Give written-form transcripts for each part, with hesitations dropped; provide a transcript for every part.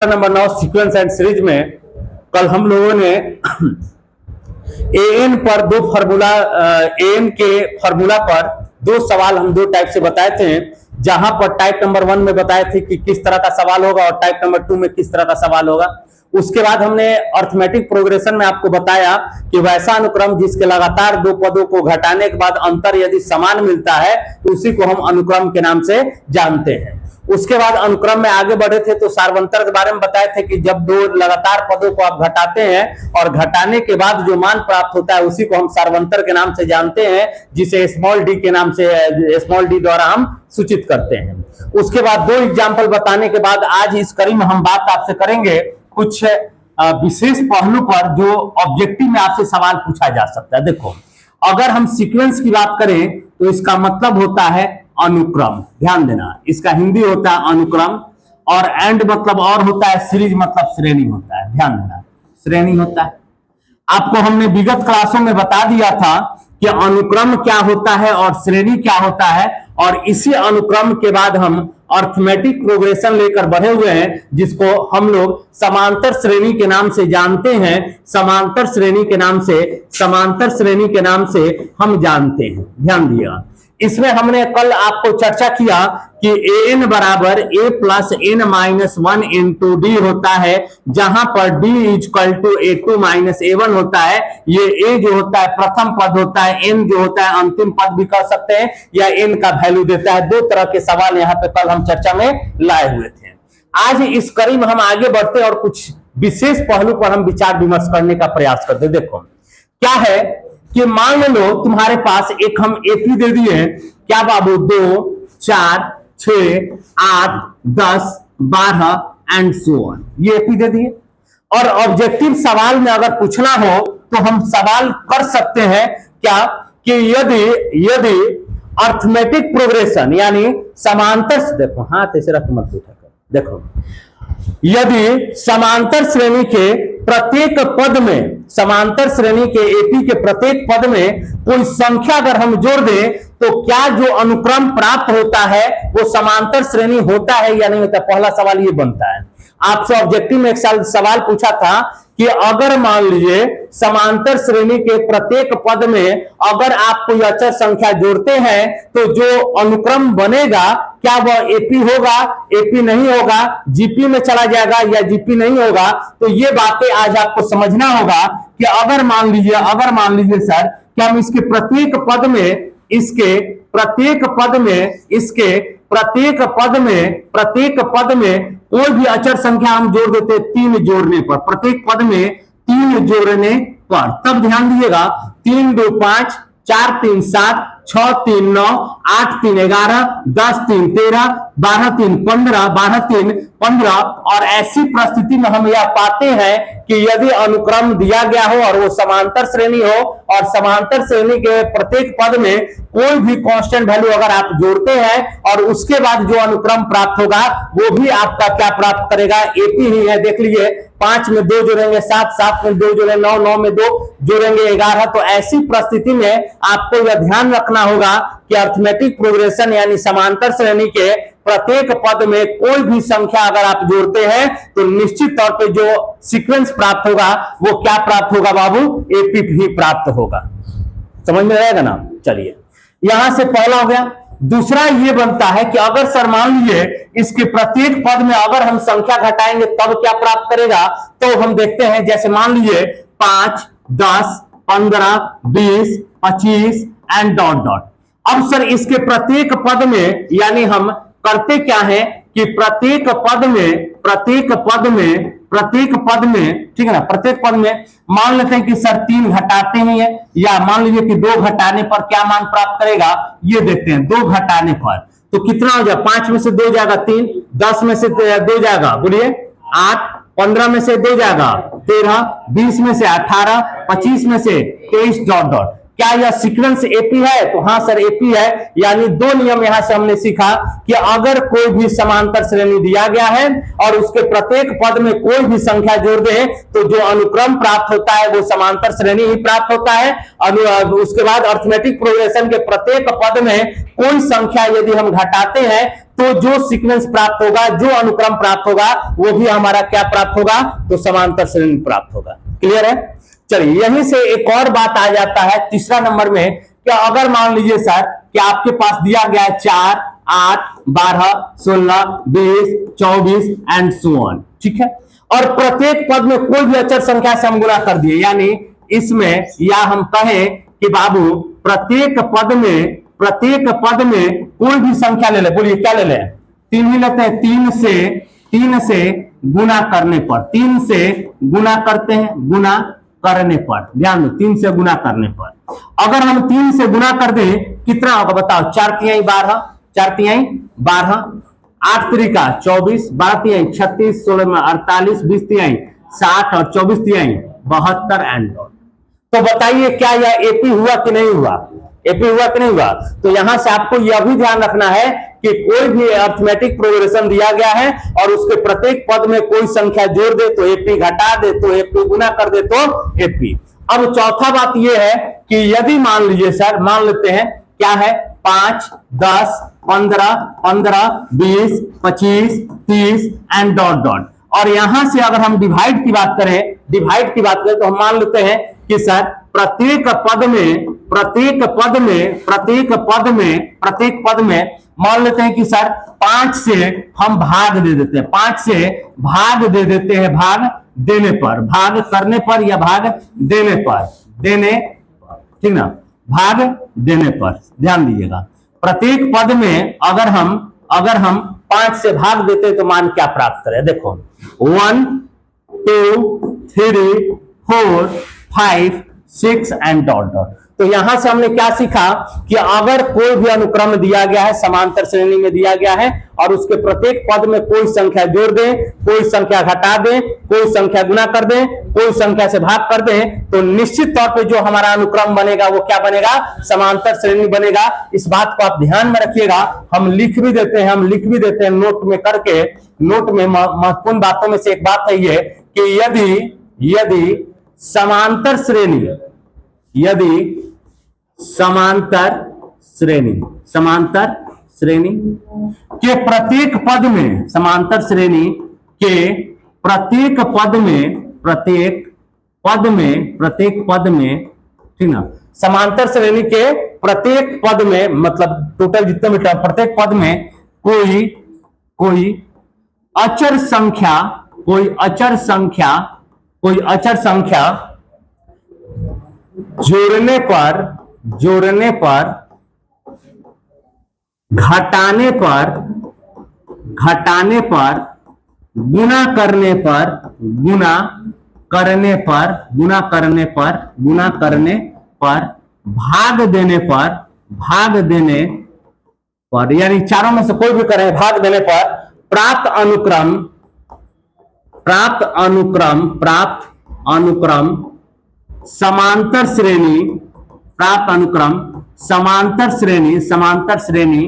Number 9 sequence and series में कल हम लोगों ने एन पर दो फार्मूला एन के फार्मूला पर दो सवाल हम दो टाइप से बताए थे। जहां पर टाइप नंबर 1 में बताए थे कि किस तरह का सवाल होगा और टाइप नंबर 2 में किस तरह का सवाल होगा। उसके बाद हमने अर्थमेटिक प्रोग्रेशन में आपको बताया कि वैसा अनुक्रम जिसके लगातार दो पदों को घटाने के बाद अंतर यदि समान मिलता है तो उसी को हम अनुक्रम के नाम से जानते हैं। उसके बाद अनुक्रम में आगे बढ़े थे तो सार्वंतर के बारे में बताए थे कि जब दो लगातार पदों को आप घटाते हैं और घटाने के बाद जो मान प्राप्त होता है उसी को हम सार्वंतर के नाम से जानते हैं, जिसे स्मॉल डी के नाम से स्मॉल डी द्वारा हम सूचित करते हैं। उसके बाद दो एग्जाम्पल बताने के बाद आज इस कड़ी में हम बात आपसे करेंगे कुछ विशेष पहलू पर जो ऑब्जेक्टिव में आपसे सवाल पूछा जा सकता है। देखो, अगर हम सीक्वेंस की बात करें तो इसका मतलब होता है अनुक्रम। ध्यान देना, इसका हिंदी होता है अनुक्रम, और एंड मतलब और होता है, सीरीज मतलब श्रेणी होता है। ध्यान देना, श्रेणी होता है। आपको हमने विगत क्लासों में बता दिया था कि अनुक्रम क्या होता है और श्रेणी क्या होता है, और इसी अनुक्रम के बाद हम अर्थमेटिक प्रोग्रेशन लेकर बढ़े हुए हैं, जिसको हम लोग समांतर श्रेणी के नाम से जानते हैं। समांतर श्रेणी के नाम से हम जानते हैं। ध्यान दिया, इसमें हमने कल आपको चर्चा किया कि an बराबर a plus n minus 1 into D होता है, जहां पर d equal to a2 minus a1 होता है। ये a जो होता है प्रथम पद होता है, n जो होता है अंतिम पद भी कह सकते हैं, या n का वैल्यू देता है। दो तरह के सवाल यहाँ पे कल हम चर्चा में लाए हुए थे। आज इस कड़ी में हम आगे बढ़ते और कुछ विशेष पहलू पर हम विचार विमर्श करने का प्रयास करते। देखो क्या है कि मान लो तुम्हारे पास एक हम एपी दे दिए, क्या बाबू, 2, 4, 6, 8, 10, 12 एंड सो ऑन, ये एपी दे दिए। और ऑब्जेक्टिव सवाल में अगर पूछना हो तो हम सवाल कर सकते हैं क्या कि यदि अर्थमेटिक प्रोग्रेशन यानी समांतर, देखो हाथ ऐसे रख मत उठा कर, देखो यदि समांतर श्रेणी के प्रत्येक पद में, समांतर श्रेणी के एपी के प्रत्येक पद में कोई संख्या अगर हम जोड़ दें तो क्या जो अनुक्रम प्राप्त होता है वो समांतर श्रेणी होता है या नहीं होता। पहला सवाल ये बनता है। आपसे ऑब्जेक्टिव में एक सवाल पूछा था कि अगर मान लीजिए समांतर श्रेणी के प्रत्येक पद में अगर आप कोई अचर संख्या जोड़ते हैं तो जो अनुक्रम बनेगा क्या वह एपी होगा, एपी नहीं होगा, जीपी में चला जाएगा या जीपी नहीं होगा। तो ये बातें आज आपको समझना होगा कि अगर मान लीजिए सर कि हम इसके प्रत्येक पद में कोई भी अचर संख्या हम जोड़ देते 3 जोड़ने पर, प्रत्येक पद में 3 जोड़ने पर, तब ध्यान दीजिएगा 3 2 5, 4 3 7, 6 3 9, 8 3 11, 10 3 13, 12 3 15, 12 3 15। और ऐसी परिस्थिति में हम यह पाते हैं कि यदि अनुक्रम दिया गया हो और वो समांतर श्रेणी हो और समांतर श्रेणी के प्रत्येक पद में कोई भी कांस्टेंट वैल्यू अगर आप जोड़ते हैं और उसके बाद जो अनुक्रम प्राप्त होगा वो भी आपका क्या प्राप्त करेगा, एपी ही है। देख लीजिए, 5 में 2 जोड़ेंगे 7, 7 में 2 जोड़ेंगे 9, 9 में 2 जोड़ेंगे 11। तो ऐसी परिस्थिति में आपको यह ध्यान रखना होगा कि अर्थमेटिक प्रोग्रेशन यानी समांतर श्रेणी के प्रत्येक पद में कोई भी संख्या अगर आप जोड़ते हैं तो निश्चित तौर पे जो सीक्वेंस प्राप्त होगा वो क्या प्राप्त होगा बाबू, एपी ही प्राप्त होगा। समझ में आएगा ना। चलिए, यहां से पहला हो गया। दूसरा ये बनता है कि अगर सर मान लीजिए इसके प्रत्येक पद में अगर हम संख्या घटाएंगे तब क्या प्राप्त करेगा, तो हम देखते हैं। जैसे मान लीजिए 5, 10, 15, 20, 25 एंड डॉट डॉट। अब सर इसके प्रत्येक पद में यानी हम करते क्या है कि प्रत्येक पद में ठीक है ना, प्रत्येक पद में मान लेते हैं कि सर 3 घटाते ही है, या मान लीजिए कि 2 घटाने पर क्या मान प्राप्त करेगा, ये देखते हैं। 2 घटाने पर तो कितना हो जाएगा, 5 में से 2 जाएगा 3, 10 में से 2 जाएगा बोलिए 8, 15 में से 2 जाएगा 13, 20 में से 18, 25 में से 23 डॉट डॉट। क्या यह सीक्वेंस एपी है? तो हाँ सर एपी है। यानी दो नियम यहां से हमने सीखा कि अगर कोई भी समांतर श्रेणी दिया गया है और उसके प्रत्येक पद में कोई भी संख्या जोड़ दे तो जो अनुक्रम प्राप्त होता है वो समांतर श्रेणी ही प्राप्त होता है। उसके बाद अर्थमेटिक प्रोग्रेशन के प्रत्येक पद में कोई संख्या यदि हम घटाते हैं तो जो सीक्वेंस प्राप्त होगा, जो अनुक्रम प्राप्त होगा, वो भी हमारा क्या प्राप्त होगा, तो समांतर श्रेणी प्राप्त होगा। क्लियर है? चलिए, यहीं से एक और बात आ जाता है तीसरा नंबर में, कि अगर मान लीजिए सर कि आपके पास दिया गया है 4, 8, 12, 16, 20, 24 एंड सो ऑन, ठीक है, और प्रत्येक पद में कोई भी अचर संख्या से हम गुणा कर दिए, यानी इसमें, या हम कहें कि बाबू प्रत्येक पद में कोई भी संख्या ले ले, बोलिए क्या ले ले, 3 ही लेते हैं, 3 से गुणा करने पर, 3 से गुणा करते हैं, गुणा करने पर, ध्यान दो, 3 से गुणा करने पर, अगर हम 3 से गुणा कर दें कितना होगा बताओ, 4 तिहाई 12, 4 तिहाई 12, 8 त्रिका 24, 12 तिहाई 36, 16 में 48, 20 तिहाई 60 और 24 तिहाई 72 एंड डॉट। तो बताइए क्या यह एपी हुआ कि नहीं हुआ, एपी हुआ कि नहीं हुआ? तो यहां से आपको यह भी ध्यान रखना है कि कोई भी अर्थमेटिक प्रोग्रेशन दिया गया है और उसके प्रत्येक पद में कोई संख्या जोड़ दे तो एपी, घटा दे तो एपी, गुना कर दे तो एपी। अब चौथा बात यह है कि यदि मान लीजिए सर, मान लेते हैं क्या है, 5, 10, 15, 15, 20, 25, 30 एंड डॉट डॉट, और यहां से अगर हम डिवाइड की बात करें, तो हम मान लेते हैं कि सर प्रत्येक पद में मान लेते हैं कि सर 5 से हम भाग दे देते हैं, 5 से भाग दे देते हैं, भाग देने पर, भाग करने पर या भाग देने पर, ठीक ना, भाग देने पर, ध्यान दीजिएगा। प्रत्येक पद में अगर हम 5 से भाग देते हैं तो मान क्या प्राप्त करें, देखो 1, 2, 3, 4, 5, 6 एंड डॉट डॉट। तो यहां से हमने क्या सीखा कि अगर कोई भी अनुक्रम दिया गया है, समांतर श्रेणी में दिया गया है, और उसके प्रत्येक पद में कोई संख्या जोड़ दें, कोई संख्या घटा दें, कोई संख्या गुना कर दें, कोई संख्या से भाग कर दें, तो निश्चित तौर पे जो हमारा अनुक्रम बनेगा वो क्या बनेगा, समांतर श्रेणी बनेगा। इस बात को आप ध्यान में रखिएगा। हम लिख भी देते हैं नोट में करके। नोट में महत्वपूर्ण बातों में से एक बात है ये कि यदि समांतर श्रेणी के प्रत्येक पद में, समांतर श्रेणी के प्रत्येक पद में, ठीक ना, समांतर श्रेणी के प्रत्येक पद में, मतलब टोटल जितने भी प्रत्येक पद में कोई अचर संख्या जोड़ने पर, घटाने पर, गुना करने पर, भाग देने पर, यानी चारों में से कोई भी करें, भाग देने पर प्राप्त अनुक्रम समांतर श्रेणी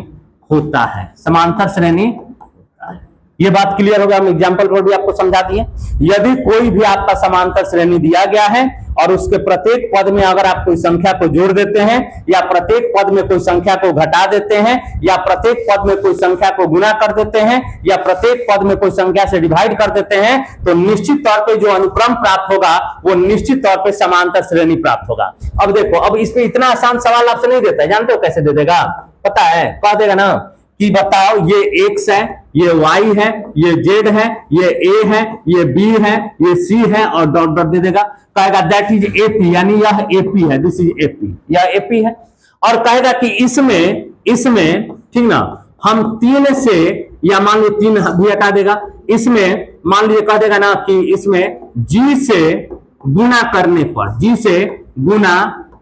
होता है, समांतर श्रेणी होता है। ये बात क्लियर होगा, हम एग्जांपल पर भी आपको समझा दिए। यदि कोई भी आपका समांतर श्रेणी दिया गया है और उसके प्रत्येक पद में अगर आप कोई संख्या को जोड़ देते हैं, या प्रत्येक पद में कोई संख्या को घटा देते हैं, या प्रत्येक पद में कोई संख्या को गुना कर देते हैं, या प्रत्येक पद में कोई संख्या से डिवाइड कर देते हैं, तो निश्चित तौर पे जो अनुक्रम प्राप्त होगा वो निश्चित तौर पे समांतर श्रेणी प्राप्त होगा। अब देखो, अब इस पे इतना आसान सवाल आपसे नहीं देता है, जानते हो कैसे दे देगा? पता है, कह देगा ना कि बताओ ये x है, ये y है, ये z है, ये a है, ये b है, ये c है, और डॉट डॉट दे देगा। कहेगा दैट इज एपी, यानी यह एपी है, दिस इज एपी, यह एपी है। और कहेगा कि इसमें ठीक ना, हम 3 से, या मान लीजिए 3 भी हटा देगा, इसमें मान लीजिए कह देगा ना कि इसमें g से गुना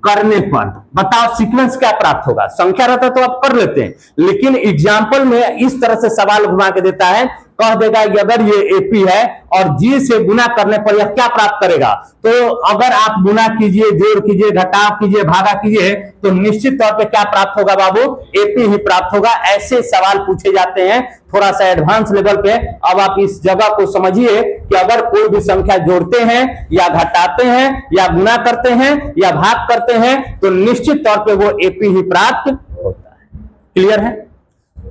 करने पर बताओ सीक्वेंस क्या प्राप्त होगा। संख्या रहता तो आप कर लेते हैं, लेकिन एग्जाम्पल में इस तरह से सवाल घुमा के देता है, कह देगा कि अगर ये एपी है और जी से गुना करने पर यह क्या प्राप्त करेगा। तो अगर आप गुना कीजिए, जोड़ कीजिए, घटाव कीजिए, भागा कीजिए, तो निश्चित तौर पे क्या प्राप्त होगा बाबू, एपी ही प्राप्त होगा। ऐसे सवाल पूछे जाते हैं थोड़ा सा एडवांस लेवल पे। अब आप इस जगह को समझिए कि अगर कोई भी संख्या जोड़ते हैं या घटाते हैं या गुना करते हैं या भाग करते हैं, तो निश्चित तौर पे वो एपी ही प्राप्त होता है। क्लियर है?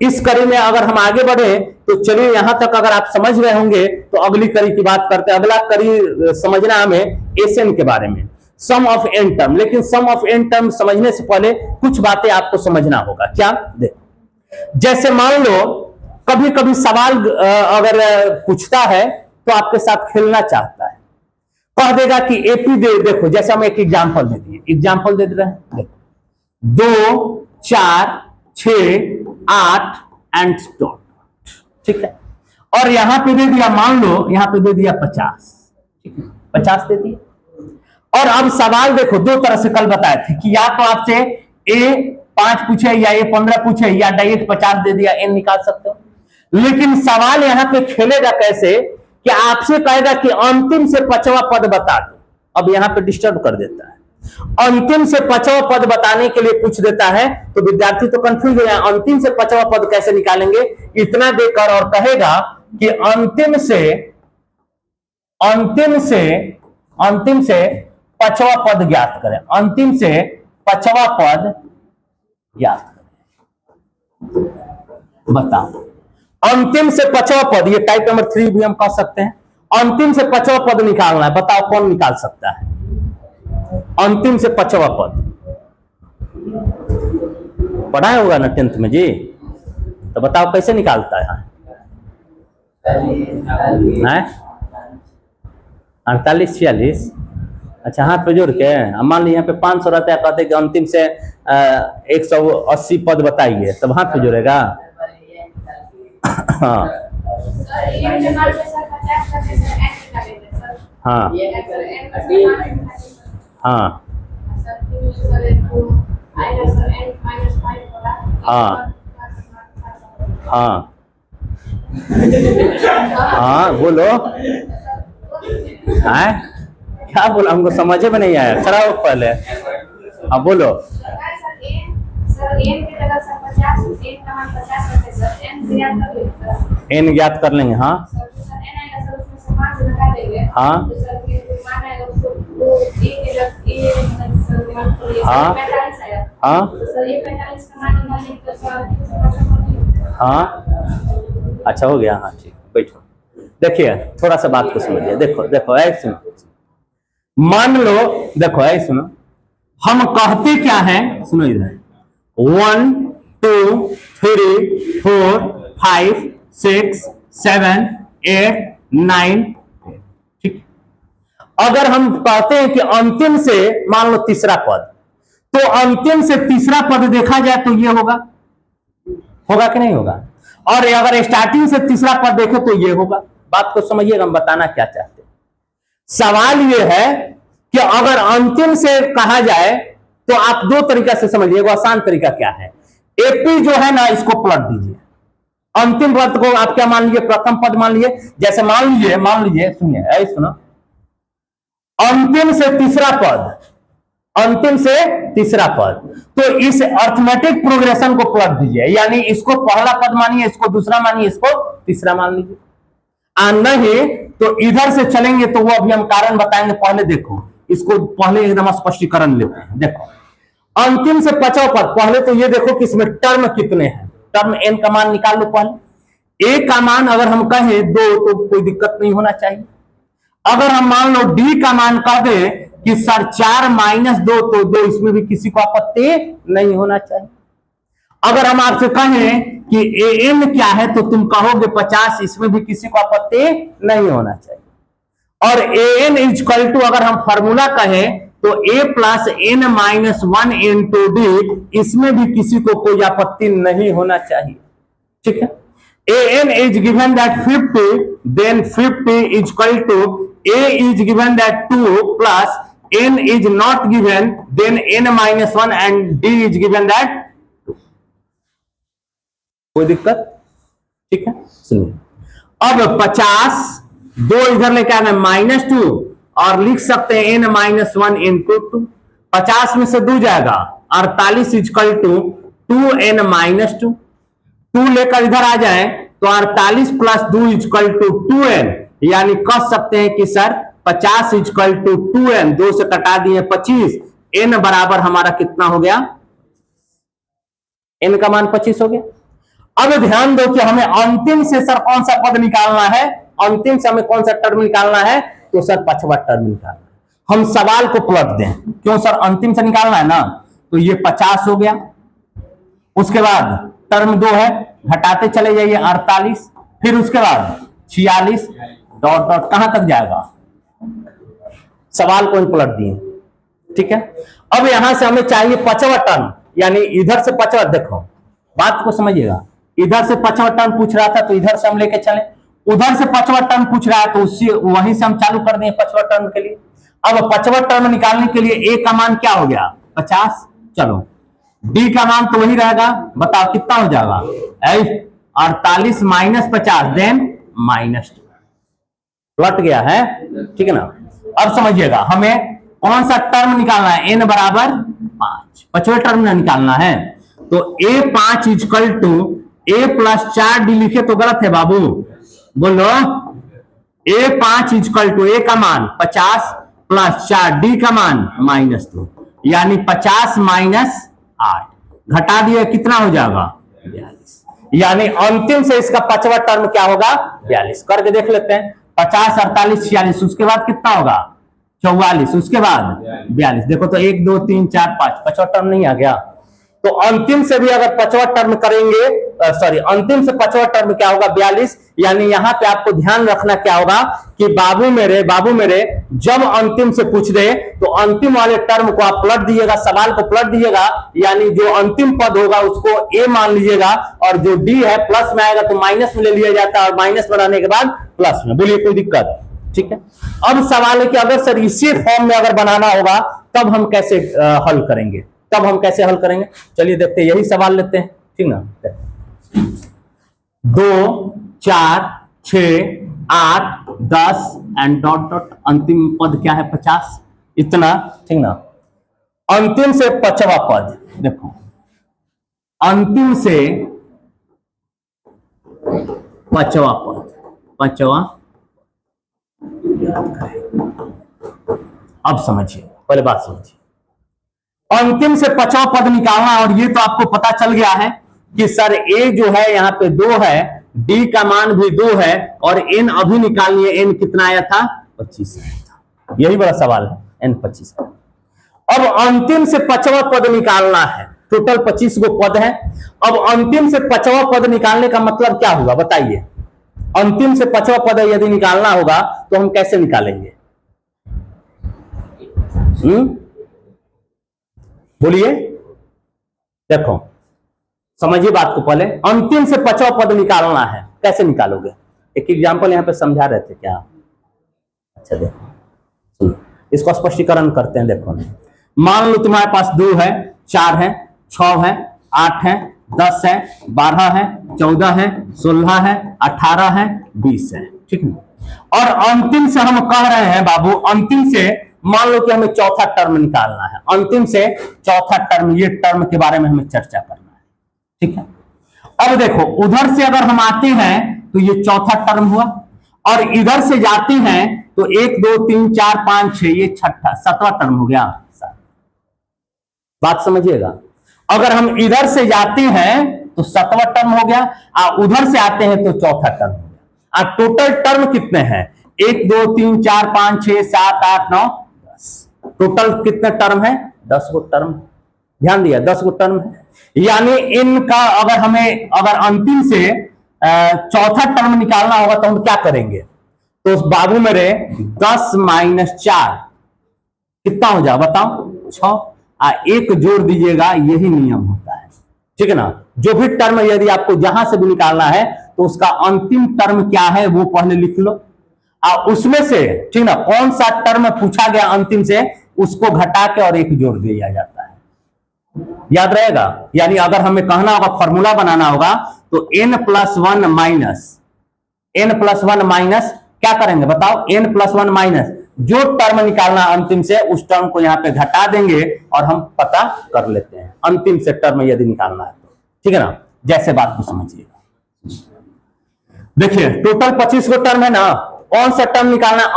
इस कड़ी में अगर हम आगे बढ़े तो चलिए यहां तक अगर आप समझ रहे होंगे तो अगली कड़ी की बात करते हैं। अगला कड़ी समझना हमें एसएन के बारे में, सम ऑफ एन टर्म। लेकिन सम ऑफ एन टर्म समझने से पहले कुछ बातें आपको समझना होगा। क्या? देखो, जैसे मान लो कभी कभी सवाल अगर पूछता है तो आपके साथ खेलना चाहता है, कह देगा कि एपी देखो, जैसे हम एक एग्जांपल दे दिए, एग्जांपल दे रहे हैं, देखो 2 4 6 8 एंड डॉट, ठीक है। और यहां पे दे दिया, मान लो यहां पे दे दिया 50, ठीक है, 50 दे दिया। और अब सवाल देखो, दो तरह से कल बताए थे कि या तो आपसे ए 5 पूछे या ए 15 पूछे या डायरेक्ट 50 दे दिया, एन निकाल सकते हो। लेकिन सवाल यहां पे खेलेगा कैसे कि आपसे कहेगा कि अंतिम से 5वां पद बता दो। अब यहां पे डिस्टर्ब कर देता है, अंतिम से 5वां पद बताने के लिए पूछ देता है, तो विद्यार्थी तो कंफ्यूज हो जाए, अंतिम से 5वां पद कैसे निकालेंगे इतना देकर, और कहेगा कि अंतिम से 5वां पद ज्ञात करें, अंतिम से 5वां पद ज्ञात करें। बताओ, अंतिम से 5वां पद, ये टाइप नंबर 3 भी हम कह सकते हैं। अंतिम से 5वां पद निकालना है, बताओ कौन निकाल सकता है अंतिम से 5वां पद? पढ़ाया होगा ना 10th में जी, तो बताओ कैसे निकालता है? 48 46, अच्छा हाथ पे जोड़ के। मान लीजिए यहाँ पे 500 रहता है, कहते कि अंतिम से 180 पद बताइए, तब हाथ पे जोड़ेगा। हाँ हाँ हाँ हाँ हाँ हाँ, बोलो। हाँ क्या बोला, हमको समझे में नहीं आया, खड़ा हो पहले। हाँ बोलो। एन ज्ञात कर लेंगे। हाँ हाँ हाँ हाँ हाँ, अच्छा हो गया। हाँ ठीक, बैठो। देखिए थोड़ा सा बात को समझिए। देखो देखो ऐसे सुनो, मान लो, देखो ऐसे सुनो, हम कहते क्या है, सुनो इधर, 1 2 3 4 5 6 7 8 9, ठीक। अगर हम कहते हैं कि अंतिम से मान लो तीसरा पद, तो अंतिम से तीसरा पद देखा जाए तो ये होगा कि नहीं होगा? और अगर स्टार्टिंग से तीसरा पद देखे तो ये होगा। बात को समझिएगा, हम बताना क्या चाहते हैं। सवाल ये है कि अगर अंतिम से कहा जाए तो आप दो तरीका से समझिएगा। आसान तरीका क्या है, एपी जो है ना, इसको पलट दीजिए। अंतिम पद को आप क्या मान लीजिए, प्रथम पद मान लीजिए। जैसे मान लीजिए सुनिए, ऐसे सुनो, अंतिम से तीसरा पद, अंतिम से तीसरा पद, तो इस अर्थमेटिक प्रोग्रेशन को पलट दीजिए, यानी इसको पहला पद मानिए, इसको दूसरा मानिए, इसको तीसरा मान लीजिए। नहीं तो इधर से चलेंगे तो वो अभी हम कारण बताएंगे। पहले देखो, इसको पहले एकदम स्पष्टीकरण लेते हैं। देखो अंतिम से 5वां पद, पहले तो ये देखो कि इसमें टर्म कितने हैं, टर्म एन का मान निकाल लो पहले। ए का मान अगर हम कहें 2 तो कोई दिक्कत नहीं होना चाहिए। अगर हम मान लो डी का मान कह दे कि सर 4 - 2 तो 2, इसमें भी किसी को आपत्ति नहीं होना चाहिए। अगर हम आपसे कहें कि ए एन क्या है तो तुम कहोगे 50, इसमें भी किसी को आपत्ति नहीं होना चाहिए। और ए एन इक्वल टू अगर हम फॉर्मूला कहें तो a + n - 1 into d, इसमें भी किसी को कोई आपत्ति नहीं होना चाहिए, ठीक है। an is given that 50, then 50 is equal to a is given that 2 plus n is not given, then n - 1 and d is given that 2। कोई दिक्कत? ठीक है, सुनिए। अब 50 2 इधर लेके आना -2 और लिख सकते हैं n - 1 into 2। 50 में से 2 जाएगा, 48 इक्वल टू 2n - 2। 2 लेकर इधर आ जाए तो 48 + 2 इक्वल टू 2n, यानी कह सकते हैं कि सर 50 इक्वल टू 2n, 2 से कटा दिए 25, n बराबर हमारा कितना हो गया, n का मान 25 हो गया। अब ध्यान दो कि हमें अंतिम से सर कौन सा पद निकालना है, अंतिम से हमें कौन सा टर्म निकालना है, तो सर पछवा टर्म निकालना है। हम सवाल को पलट दें, क्यों सर अंतिम से निकालना है ना, तो ये 50 हो गया, उसके बाद टर्म 2 है, घटाते चले जाइए 48, फिर उसके बाद 46, डॉट डॉट कहां तक जाएगा, सवाल को पलट दिए, ठीक है। अब यहां से हमें चाहिए पचवा टर्म, यानी इधर से पचवा, देखो बात को समझिएगा, इधर से पचवा टर्म पूछ रहा था तो इधर से हम लेके चले, उधर से पचवा टर्म पूछ रहा है तो उसी वहीं से हम चालू कर दें पचवा टर्म के लिए। अब पचवा टर्म निकालने के लिए ए का मान क्या हो गया 50, चलो डी का मान तो वही रहेगा, बताओ कितना हो जाएगा 48 माइनस 50 देन -2, लट गया है, ठीक है ना। अब समझिएगा हमें कौन सा टर्म निकालना है, n बराबर 5, पचवे टर्म निकालना है, तो a5 is equal to a plus 4d लिखे तो गलत है बाबू, बोलो a5 इजकल टू a का मान 50 प्लस 4d का मान -2, यानी 50 माइनस 8 घटा दिए कितना हो जाएगा 42, यानी अंतिम से इसका पचवा टर्म क्या होगा 42, करके देख लेते हैं। 50 48 46, उसके बाद कितना होगा 44, उसके बाद 42, देखो तो 1 2 3 4 5 पचवा टर्म नहीं आ गया, तो अंतिम से भी अगर पचवा टर्म करेंगे, सॉरी अंतिम से पचवा टर्म क्या होगा 42, यानी यहां पे आपको ध्यान रखना क्या होगा कि बाबू मेरे जब अंतिम से पूछ दे तो अंतिम वाले टर्म को आप पलट दीजिएगा, सवाल को पलट दीजिएगा, यानी जो अंतिम पद होगा उसको ए मान लीजिएगा, और जो डी है प्लस में आएगा तो माइनस में ले लिया जाता है, और माइनस बनाने के बाद प्लस में, बोलिए कोई दिक्कत, ठीक है। अब सवाल है कि अगर सर इसी फॉर्म में अगर बनाना होगा तब हम कैसे हल करेंगे, चलिए देखते हैं, यही सवाल लेते हैं, ठीक ना। 2 4 6 8 10 एंड डॉट डॉट, अंतिम पद क्या है 50, इतना, ठीक ना। अंतिम से पचवा पद देखो, अंतिम से पचवा पद, पचवा, अब समझिए, पहले बात समझिए, अंतिम से पचवा पद निकालना, और ये तो आपको पता चल गया है कि सर ए जो है यहाँ पे 2 है, डी का मान भी 2 है, और एन अभी निकालनी है, एन कितना आया था 25 आया था, यही बड़ा सवाल है, एन 25। अब अंतिम से पचवा पद निकालना है, टोटल 25 गो पद है। अब अंतिम से पचवा पद निकालने का मतलब क्या होगा बताइए, अंतिम से पचवा पद यदि निकालना होगा तो हम कैसे निकालेंगे, बोलिए, देखो समझिए बात को, पहले अंतिम से पचवा पद निकालना है, कैसे निकालोगे, एक एग्जांपल यहां पे समझा रहे थे क्या, अच्छा देखो इसको स्पष्टीकरण करते हैं। देखो मान लो तुम्हारे पास 2 है, 4 है, 6 है, 8 है, 10 है, 12 है, 14 है, 16 है, 18 है, 20 है, ठीक है। और अंतिम से हम कह रहे हैं बाबू, अंतिम से मान लो कि हमें चौथा टर्म निकालना है, अंतिम से चौथा टर्म, ये टर्म के बारे में हमें चर्चा करना है, ठीक है। अब देखो उधर से अगर हम आते हैं तो ये चौथा टर्म हुआ, और इधर से जाते हैं तो 1 2 3 4 5 6, ये छठा 7वां टर्म हो गया, बात समझिएगा। अगर हम इधर से जाते हैं तो 7वां टर्म हो गया, और उधर से आते हैं तो चौथा टर्म हो गया। और टोटल टर्म कितने हैं 1 2 3 4 5 6 7 8 9 10, टोटल कितने टर्म है 10 गो टर्म, ध्यान दिया 10 गो टर्म है। यानी इनका अगर अंतिम से चौथा टर्म निकालना होगा तो हम क्या करेंगे, तो बाबू मेरे 10 माइनस 4 कितना हो जाए बताओ 6, 1 जोड़ दीजिएगा, यही नियम होता है, ठीक है ना। जो भी टर्म यदि आपको जहां से भी निकालना है तो उसका अंतिम टर्म क्या है वो पहले लिख लो, और उसमें से ठीक ना कौन सा टर्म पूछा गया अंतिम से उसको घटा के और 1 जोड़ दिया जाता है, याद रहेगा। यानी अगर हमें कहना होगा फॉर्मूला बनाना होगा तो n+1 माइनस क्या करेंगे बताओ, n+1 माइनस जो टर्म निकालना अंतिम से उस टर्म को यहां पे घटा देंगे और हम पता कर लेते हैं अंतिम से टर्म यदि निकालना है तो, ठीक है ना। जैसे बात को समझिएगा, देखिए टोटल 25 गो टर्म है ना, कौन सा टर्म निकालना है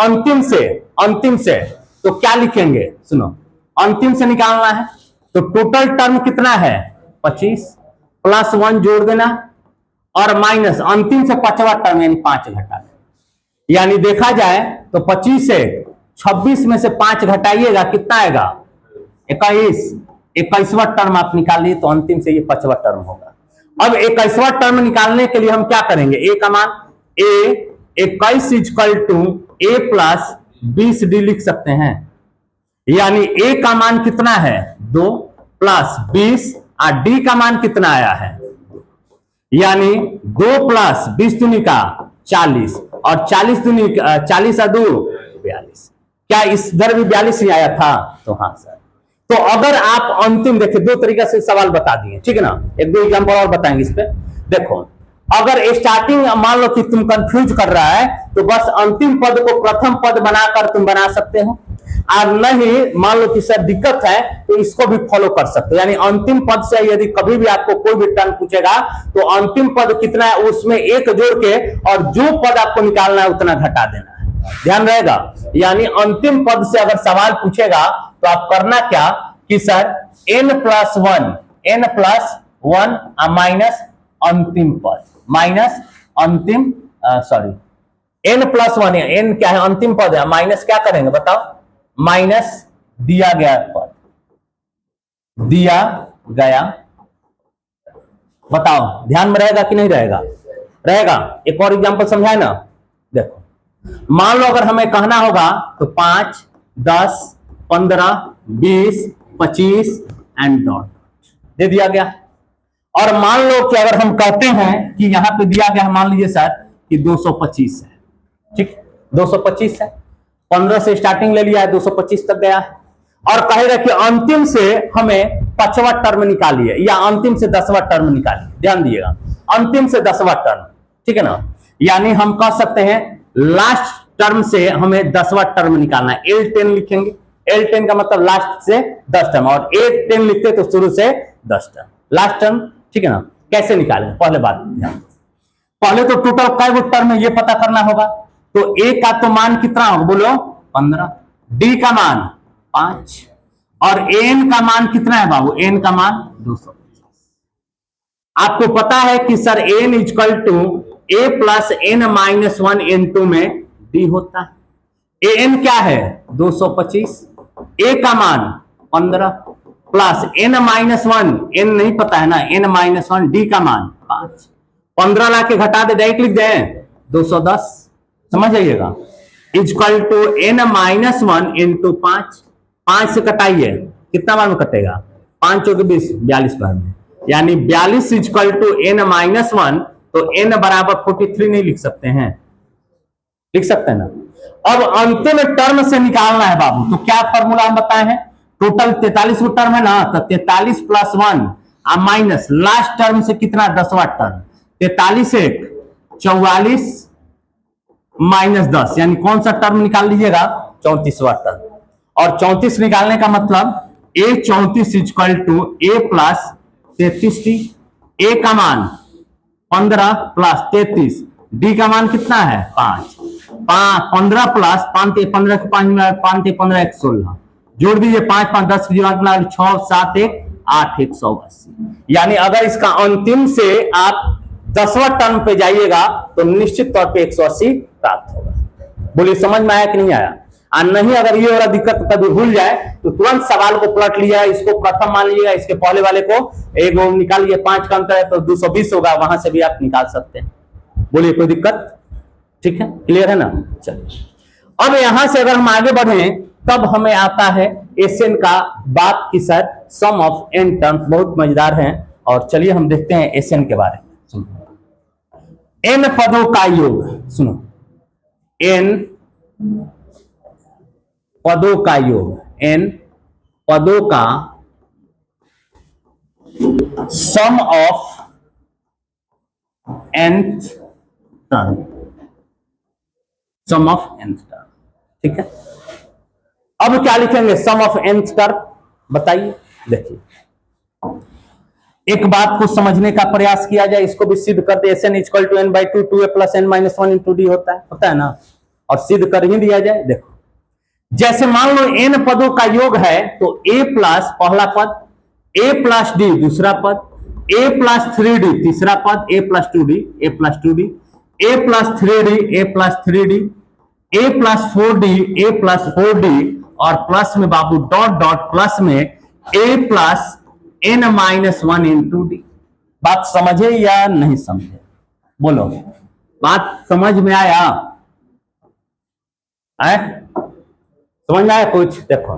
अंतिम से तो क्या लिखेंगे, सुनो अंतिम से निकालना है तो टोटल टर्म कितना है 25 +1 जोड़ देना और माइनस अंतिम से 5वां टर्म यानी 5 घटा दें। यानी देखा जाए तो 25 से 26 में से 5 घटाइएगा कितना आएगा 21। 21वां टर्म आप निकालिए तो अंतिम से ये 5वां टर्म होगा। अब 21वां टर्म निकालने के लिए हम क्या करेंगे, ए का मान A 21 equal to A plus 20 D लिख सकते हैं। यानी ए का मान कितना है 2 प्लस 20 और डी का मान कितना आया है, यानी 2 प्लस 20 दूनी का 40 और 40 दूनी 40 और 2 42। क्या इधर भी 42 ही आया था? तो हाँ सर। तो अगर आप अंतिम देखिए, दो तरीका से सवाल बता दिए, ठीक है ना। एक दो एग्जांपल और बताएंगे इस पे। देखो अगर स्टार्टिंग मान लो कि तुम कंफ्यूज कर रहा है तो बस अंतिम पद को प्रथम पद बनाकर तुम बना सकते हो, और नहीं मान लो कि सर दिक्कत है तो इसको भी फॉलो कर सकते हो। यानी अंतिम पद से यदि कभी भी आपको कोई भी टर्म पूछेगा तो अंतिम पद कितना है उसमें एक जोड़ के और जो पद आपको निकालना है उतना घटा देना है, ध्यान रहेगा। यानी अंतिम पद से अगर सवाल पूछेगा तो आप करना क्या कि सर n+1 माइनस अंतिम पद माइनस अंतिम n+1 n क्या है अंतिम पद है, माइनस क्या करेंगे बताओ, माइनस दिया गया पद, दिया गया, बताओ ध्यान में रहेगा कि नहीं रहेगा? रहेगा। एक और एग्जांपल समझाए ना। देखो मान लो अगर हमें कहना होगा तो 5 10 15 20 25 एंड डॉट दे दिया गया। और मान लो कि अगर हम कहते हैं कि यहां पे दिया गया है, मान लीजिए सर कि 225 है, ठीक 225 है, 15 से स्टार्टिंग ले लिया है 225 तक गया है, और कहेगा कि अंतिम से हमें 5वां टर्म निकालिए या अंतिम से 10वां टर्म निकालिए। ध्यान दिएगा, अंतिम से 10वां टर्म, ठीक है ना। यानी हम कह सकते हैं लास्ट टर्म से हमें 10वां टर्म निकालना है, L10 लिखेंगे। L10 का मतलब लास्ट से 10 टर्म, और A10 लिखते तो शुरू से 10 टर्म लास्ट टर्म, ठीक है ना। कैसे निकालेंगे पहले बात ध्यान, पहले तो टोटल कई टर्म है ये पता करना होगा। तो ए का तो मान कितना होगा बोलो 15, डी का मान 5 और एन का मान कितना है बाबू, एन का मान 250। आपको पता है कि sir N equal to A plus N minus 1 n2 में डी होता है। एन क्या है 225, ए का मान 15 प्लस n माइनस 1, n नहीं पता है ना, n माइनस 1, डी का मान 5। 15 ला के घटा दे, डायरेक्ट लिख दें 210, समझ आइएगा। Equal to n minus 1 into 5 से कटाइए कितना बार में कटेगा, 5 चौके 20 42 बार में, यानी 42 इक्वल टू n माइनस 1। तो n बराबर 43 नहीं लिख सकते हैं, लिख सकते हैं ना। अब अंतिम टर्म से निकालना है बाबू, तो क्या फॉर्मूला हम बताए हैं, टोटल 43 टर्म है ना, तो 43 प्लस 1 माइनस लास्ट टर्म से कितना 10वां टर्म, 43 1 44 माइनस 10, यानी कौन सा टर्म निकाल लीजिएगा 34वां टर्म। और 34 निकालने का मतलब a 34 equal to a plus 33t, a का मान 15 प्लस 33, d का मान कितना है 5, 15 प्लस 5 15 के 5 15 116, जोड़ दीजिए 5 5 10 की 6 7 1 8 180। यानी अगर इसका अंतिम से आप 10वां टर्म पे जाइएगा तो निश्चित तौर पे 180 प्राप्त होगा। बोलिए समझ में आया कि नहीं आया? और नहीं अगर ये वाला दिक्कत कभी भूल जाए तो तुरंत सवाल को पलट लिया, इसको प्रथम मान लीजिएगा, इसके पहले वाले को एक निकाल लिए, 5 का अंतर है तो 220 होगा, वहां से भी आप निकाल सकते हैं। बोलिए कोई दिक्कत? ठीक है, क्लियर है ना। चलिए अब यहां से अगर हम आगे बढ़े तब हमें आता है एसएन का बात की sir sum of N terms, बहुत मजेदार हैं। और चलिए हम देखते हैं एसएन के बारे में। सुनो, एन पदों का योग, सुनो एन पदों का योग, एन पदों का sum of nth term, sum of nth term, ठीक है। अब क्या लिखेंगे सम ऑफ nth टर्म, बताइए। देखिए एक बात को समझने का प्रयास किया जाए, इसको भी सिद्ध कर दे, Sn equal to n by 2 2a plus n minus 1 into D होता है ना, और सिद्ध कर ही दिया जाए। देखो जैसे मान लो n पदों का योग है तो a प्लस पहला पद, a प्लस डी दूसरा पद, a प्लस 3d तीसरा पद a plus 2d a plus 2d a plus 3d a plus 3d a plus 4d a plus 4d और प्लस में बाबू डॉट डॉट प्लस में a plus n minus 1 into D. बात समझे या नहीं समझे? बोलो, बात समझ में आया? समझ में आया कुछ? देखो,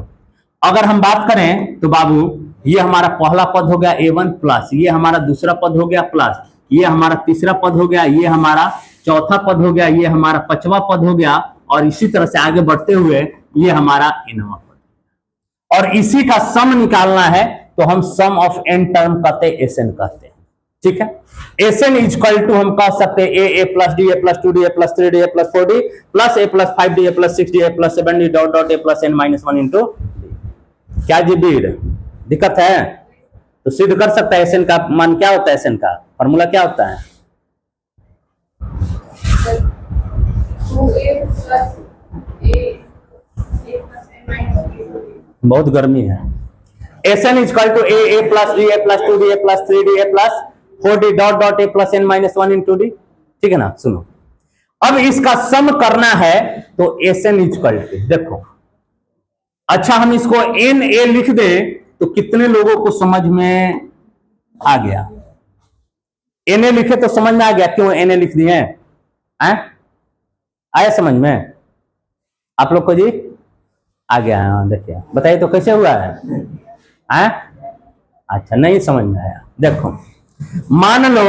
अगर हम बात करें तो बाबू ये हमारा पहला पद हो गया a1 प्लस, ये हमारा दूसरा पद हो गया प्लस, ये हमारा तीसरा पद हो गया, ये हमारा चौथा पद हो गया, ये हमारा पांचवा पद हो गया और इसी तरह से आगे बढ़ते हुए ये हमारा nवां पद। और इसी का सम निकालना है तो हम सम ऑफ n टर्म कहते हैं, एसएन कहते हैं। ठीक है, एसएन इज इक्वल टू हम कह सकते हैं A plus D A plus 2d A plus 3d A plus 4d plus A plus 5d A plus 6d A plus 7d dot dot A plus n minus 1 into. क्या जी बीड दिक्कत है? तो सिद्ध कर सकता है एसएन का मान क्या होता है, एसएन का फॉर्मूला क्या होता है? बहुत गर्मी है। SN is equal to A plus D A plus 2d A plus 3d A plus 4d dot dot A plus n minus 1 into D. ठीक है ना? सुनो, अब इसका सम करना है तो एसएन इज इक्वल टू, देखो अच्छा हम इसको एन ए लिख दे तो कितने लोगों को समझ में आ गया? एन ए लिखे तो समझ में आ गया, क्यों एन ए लिख दिए? आया समझ में आप लोग को जी? आ गया है। हाँ देखिए, बताइए तो कैसे हुआ है? अच्छा नहीं समझ में आया। देखो मान लो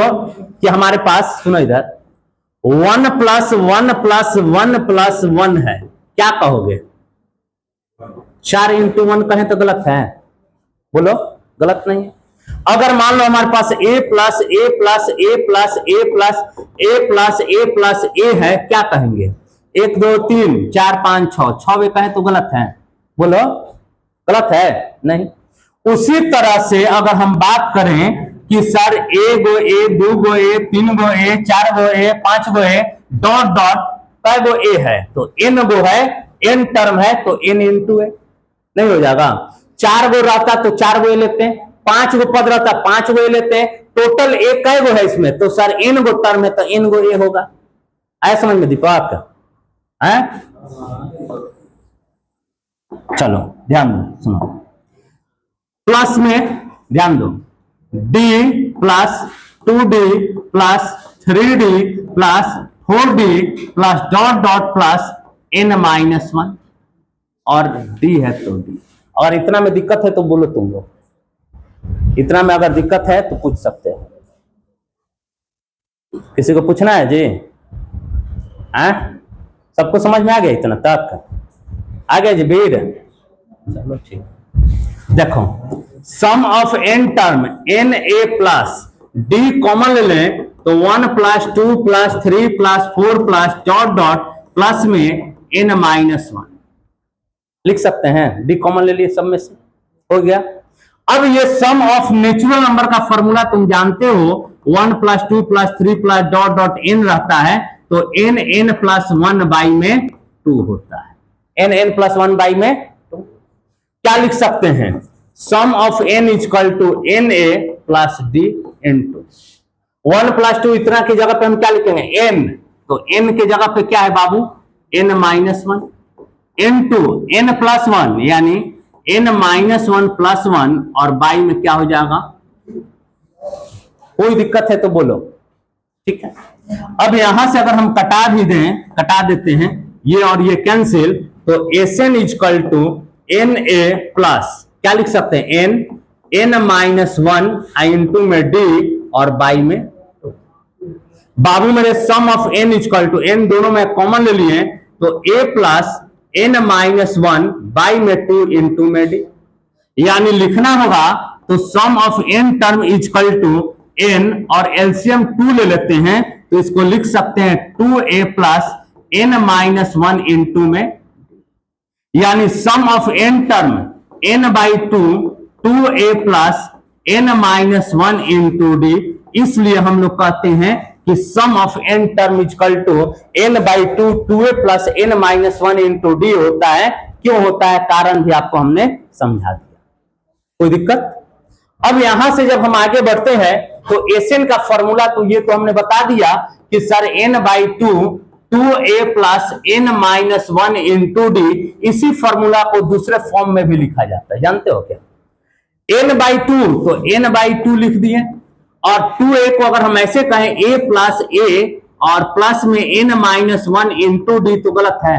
कि हमारे पास, सुनो इधर, 1 प्लस 1 प्लस 1 प्लस 1 है, क्या कहोगे? 4 इंटू 1 कहें तो गलत है? बोलो, गलत नहीं है। अगर मान लो हमारे पास a plus A plus A plus A plus A plus A plus A है, क्या कहेंगे? 1 2 3 4 5 6, 6 वे कहें तो गलत है? बोलो, गलत है? नहीं। उसी तरह से अगर हम बात करें कि सर ए गो ए 2 गो ए 3 गो ए 4 गो ए 5 गो ए डॉट डॉट कै गो ए है, तो n गो है, n टर्म है तो n इंटू ए नहीं हो जाएगा? 4 गो रहता तो 4 गो ए लेते हैं, 5 गो पद रहता 5 गो ए लेते हैं, टोटल ए कै गो है इसमें? तो सर n गो टर्म है तो n गो ए होगा। आया समझ में दीपक? है? चलो ध्यान दो, सुनो, प्लस में ध्यान दो, d plus 2d plus 3d plus 4d plus dot dot plus n minus 1 और d है तो d। और इतना में दिक्कत है तो बोलो तुम लोग, इतना में अगर दिक्कत है तो पूछ सकते हैं। किसी को पूछना है जी? सबको समझ में आ गया इतना तक? आ गया जी बीर? चलो ठीक। देखो sum of n term n a plus d common ले लें तो 1 plus 2 plus 3 plus 4 plus dot dot plus में n माइनस 1 लिख सकते हैं। d कॉमन ले लिए, सब में से हो गया। अब ये सम ऑफ नेचुरल नंबर का फॉर्मूला तुम जानते हो, 1 plus 2 plus 3 plus dot dot n रहता है तो n प्लस 1 बाई में 2 होता है। n प्लस 1 बाई में 2 क्या लिख सकते हैं? Sum of n is equal to n a plus d into 1 plus 2 इतना की जगह पे हम क्या लिखेंगे? n, तो n के जगह पे क्या है बाबू? n minus 1 into n plus 1 यानी n माइनस 1 प्लस 1 और बाई में क्या हो जाएगा? कोई दिक्कत है तो बोलो। ठीक है, अब यहां से अगर हम कटा भी दें, कटा देते हैं ये और ये कैंसिल, तो SN is equal to N A plus क्या लिख सकते हैं? n माइनस 1 इंटू में d और बाई में बाबू मेरे sum of n is equal to n दोनों में कॉमन ले लिए तो a plus n minus 1 by में 2 इंटू में d, यानी लिखना होगा तो sum of n term is equal to n और एलसीएम 2 ले लेते हैं तो इसको लिख सकते हैं 2a plus n minus 1 into में, यानी sum of n term n by 2 2a plus n minus 1 into D. इसलिए हम लोग कहते हैं कि sum of n term is equal to n by 2 2a plus n minus 1 into D होता है। क्यों होता है? कारण भी आपको हमने समझा दिया। कोई दिक्कत? अब यहां से जब हम आगे बढ़ते हैं तो Sn का फॉर्मूला तो ये तो हमने बता दिया कि sir n/2 2a plus n minus 1 into D, इसी फॉर्मूला को दूसरे फॉर्म में भी लिखा जाता है, जानते हो क्या? n/2 तो n/2 लिख दिए, और 2a को अगर हम ऐसे कहें a प्लस a और प्लस में n माइनस 1 इंटू डी तो गलत है,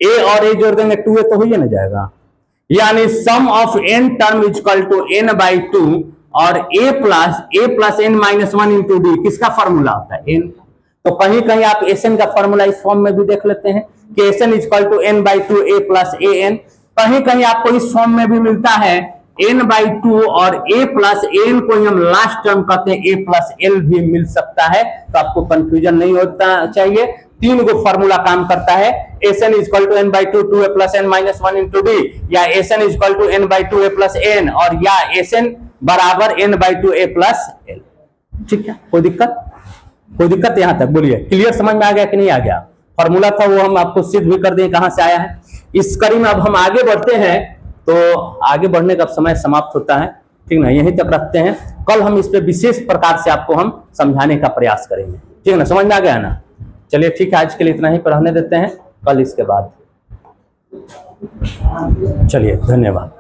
a और a जोड़ देंगे 2a तो हो ही ना जाएगा, यानी sum of n term equal to n/2 और a plus n minus 1 into D किसका फॉर्मूला होता है? n। तो कहीं कहीं आप Sn का फॉर्मूला इस फॉर्म में भी देख लेते हैं कि Sn equal to n/2 a plus an, कहीं कहीं आपको इस फॉर्म में भी मिलता है n/2 और a प्लस an को हम लास्ट टर्म कहते हैं a प्लस l भी मिल सकता है, तो आपको कंफ्यूजन नहीं होता चाहिए, तीन गो फॉर्मूला काम करता है, Sn equal to n/2 2a plus n minus 1 into D, या Sn equal to n/2 a plus n, और या Sn बराबर n/2 a प्लस l। ठीक है, कोई दिक्कत यहां तक? बोलिए, क्लियर समझ में आ गया कि नहीं आ गया? फॉर्मूला था वो हम आपको सिद्ध भी कर दें कहां से आया है। इस कड़ी में अब हम आगे बढ़ते हैं, तो आगे बढ़ने का समय समाप्त होता है, ठीक ना, यहीं तक रखते हैं, कल हम इस पे विशेष प्रकार से आपको हम समझाने का प्रयास करेंगे, ठीक है ना, समझ में आ गया ना? चलिए ठीक है, आज के लिए इतना ही पर रहने देते हैं, कल इसके बाद। चलिए, धन्यवाद।